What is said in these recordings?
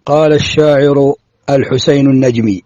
قال الشاعر الحسين النجمي: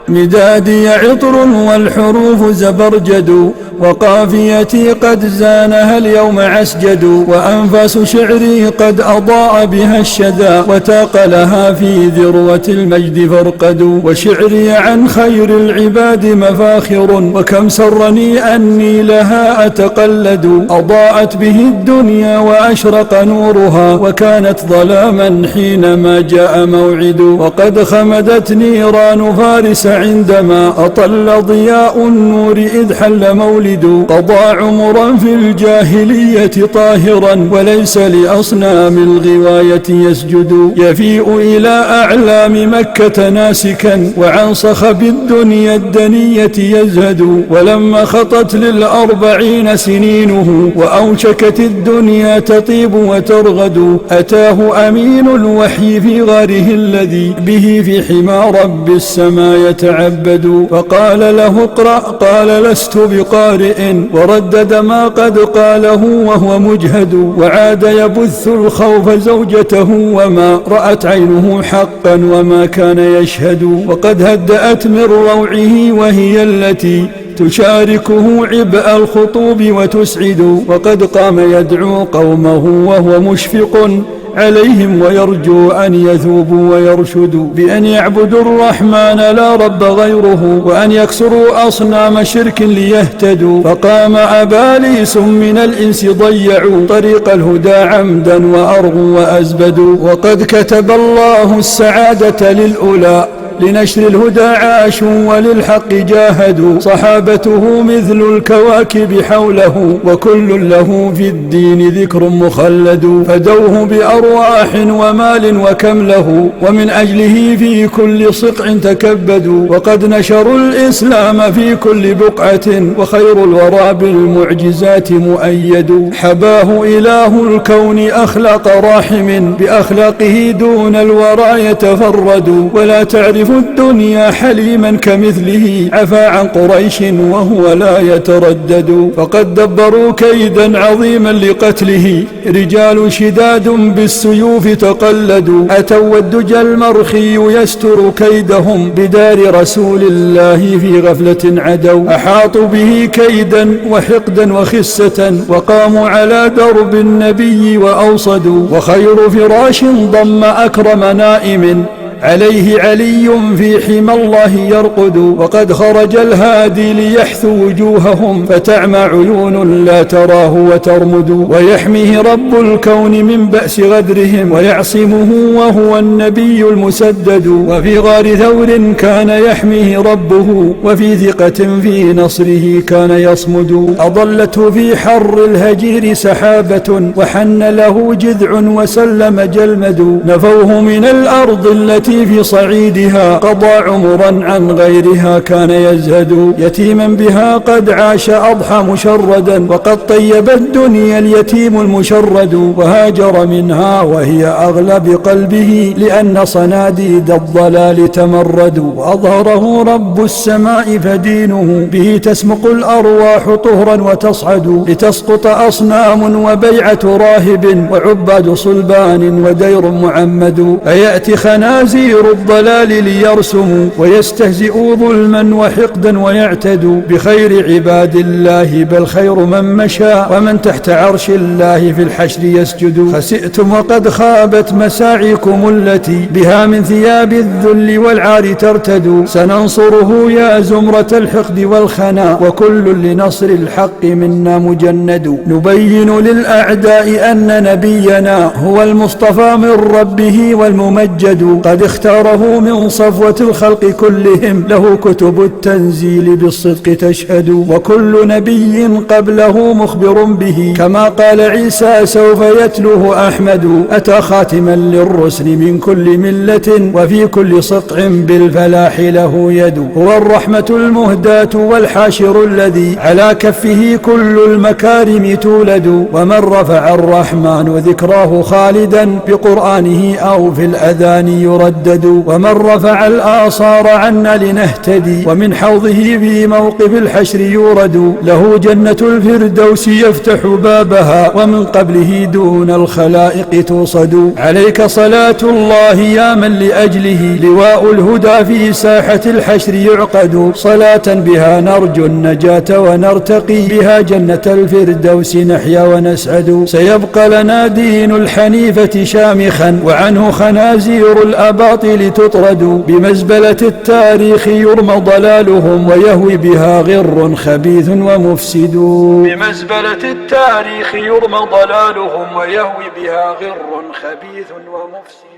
مدادي عطر والحروف زبرجد وقافيتي قد زانها اليوم عسجد وأنفاس شعري قد أضاء بها الشذا وتاق لها في ذروة المجد فرقد وشعري عن خير العباد مفاخر وكم سرني أني لها أتقلد أضاءت به الدنيا وأشرق نورها وكانت ظلاما حينما جاء موعد وقد خمدت نيران فارس عندما أطل ضياء النور إذ حل مولد قضى عمرا في الجاهلية طاهرا وليس لأصنام الغواية يسجد يفيء إلى أعلام مكة ناسكا وعن صخب الدنيا الدنية يزهد ولما خطت ل40 سنينه وأوشكت الدنيا تطيب وترغد أتاه أمين الوحي في غاره الذي به في حمى رب السماء يتعبد فقال له اقرأ قال لست بقارئ وردد ما قد قاله وهو مجهد وعاد يبث الخوف زوجته وما رأت عينه حقا وما كان يشهد وقد هدأت من روعه وهي التي تشاركه عبء الخطوب وتسعد وقد قام يدعو قومه وهو مشفق عليهم ويرجو أن يثوبوا ويرشدوا بأن يعبدوا الرحمن لا رب غيره وأن يكسروا أصنام شرك ليهتدوا فقام أباليس من الإنس ضيعوا طريق الهدى عمدا وأرغوا وأزبدوا وقد كتب الله السعادة للأولى لنشر الهدى عاشوا وللحق جاهدوا صحابته مثل الكواكب حوله وكل له في الدين ذكر مخلد فدوه بأرواح ومال وكم له ومن أجله في كل صقع تكبدوا وقد نشروا الإسلام في كل بقعة وخير الورى بالمعجزات مؤيد حباه إله الكون أخلاق راحم بأخلاقه دون الورى يتفرد ولا تعرف الدنيا حليما كمثله عفا عن قريش وهو لا يتردد فقد دبروا كيدا عظيما لقتله رجال شداد بالسيوف تقلدوا أتوا والدجى المرخي يستر كيدهم بدار رسول الله في غفلة عدوا أحاطوا به كيدا وحقدا وخسة وقاموا على درب النبي وأوصدوا وخير فراش ضم أكرم نائم عليه علي في حمى الله يرقد وقد خرج الهادي ليحثو وجوههم فتعمى عيون لا تراه وترمد ويحميه رب الكون من بأس غدرهم ويعصمه وهو النبي المسدد وفي غار ثور كان يحميه ربه وفي ثقة في نصره كان يصمد أضلته في حر الهجير سحابة وحن له جذع وسلم جلمد نفوه من الأرض التي في صعيدها قضى عمرا عن غيرها كان يزهد يتيما بها قد عاش أضحى مشردا وقد طيب الدنيا اليتيم المشرد وهاجر منها وهي أغلى بقلبه لأن صناديد الضلال تمردوا وأظهره رب السماء فدينه به تسمق الأرواح طهرا وتصعد لتسقط أصنام وبيعة راهب وعباد صلبان ودير معمد فيأتي خنازير الضلال ليرسموا ويستهزئوا ظلما وحقدا ويعتدوا بخير عباد الله بل خير من مشى ومن تحت عرش الله في الحشر يسجد خسئتم وقد خابت مساعيكم التي بها من ثياب الذل والعار ترتد سننصره يا زمرة الحقد والخنا وكل لنصر الحق منا مجند نبين للأعداء أن نبينا هو المصطفى من ربه والممجد قد اختاره من صفوة الخلق كلهم له كتب التنزيل بالصدق تشهد وكل نبي قبله مخبر به كما قال عيسى سوف يتلوه أحمد أتى خاتما للرسل من كل ملة وفي كل سطع بالفلاح له يد هو الرحمة المهداة والحاشر الذي على كفه كل المكارم تولد ومن رفع الرحمن ذكراه خالدا بقرآنه أو في الأذان يرد مسدد. ومن رفع الآصار عنا لنهتدي ومن حوضه في موقف الحشر يورد. له جنة الفردوس يفتح بابها ومن قبله دون الخلائق توصد. عليك صلاة الله يا من لأجله لواء الهدى في ساحة الحشر يعقد. صلاة بها نرجو النجاة ونرتقي بها جنة الفردوس نحيا ونسعد. سيبقى لنا دين الحنيفة شامخا وعنه خنازير الأباطيل تطرد. بمزبلة التاريخ يرمى ضلالهم ويهوي بها غر خبيث ومفسد. بمزبلة التاريخ يرمى ضلالهم ويهوي بها غر خبيث ومفسد.